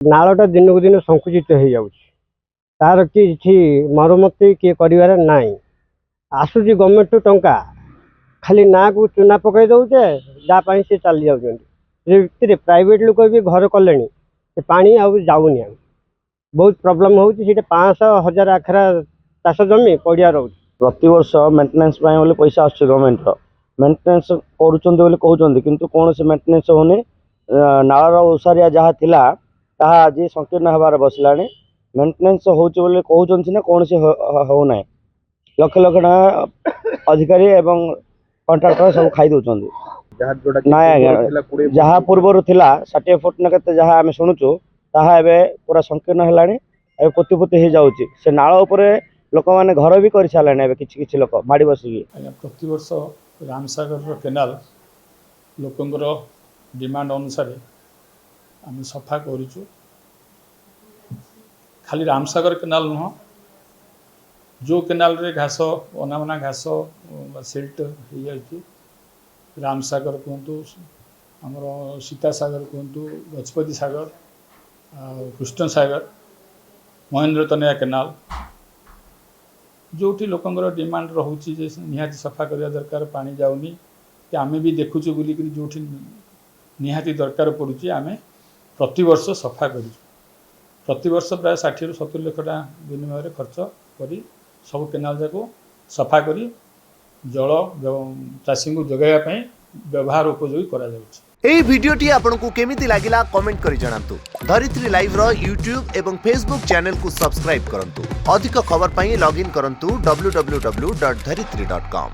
नालटा दिन को दिन संकुचित हो जाऊँ तार कि मरम्मती किए कर नाई आसूची गवर्नमेंट टंका खाली ना को चूना पकई दौचे जहाँ सी चली जाऊँ प्राइवेट लोक भी घर कले पानी आउनी बहुत प्रोब्लेम हो 500,000 आखरा चाष जमी पड़िया रोच प्रति वर्ष मेंटेनेंस पैसा आस गवर्नमेंट मेंटेनेंस कहते किंतु कौन से मेंटेनेंस होनी नालर ओसारिया जहाँ थिला ताहा आज संकीर्ण हबार बसला मेंटेनेंस होने कहते कौन से होना लक्ष लक्ष टका अधिकारी एवं कंट्राक्टर सब खाई दौरान ना आज्ञा जहाँ पूर्वर थिला 60 फुट न के जहाँ आम शुणुचु ताहा एबे पूरा संकीर्ण है पोती पोती हो जाऊँगी से नाल लोक मैंने घर भी कर सारे कि लोक माड़ बसिकी प्रति वर्ष रामसागर केनाल लोकंर डिमांड अनुसार आम सफा करूँ खाली रामसागर केनाल नुह जो केनाल रे घास अनामना घास सिल्ट हो जाए रामसागर कहतु आमर सीता सागर कहतु गजपति सागर कृष्ण सागर महेंद्र तनया केनाल जोटी लोकंर डिमांड रोचे निहाती सफा करवा दरकार पानी जाऊनी आम भी देखुचु बोलिक जो निहाती दरकार पड़ुची आम प्रति वर्ष सफा कर प्रति वर्ष प्राय 60 ରୁ 70 लाख टका विनिमय खर्च कर सब केनाल जाक सफा कर जल चाषी को जगाइवाई व्यवहार उपयोगी करा एही भिडियोटी आपनको केमिति लागिला कमेंट करि जणांतु। धरित्री लाइव रो यूट्यूब एवं फेसबुक चैनल को सब्सक्राइब करंतु। अधिक खबर पई लॉगिन करंतु www.dharitri.com।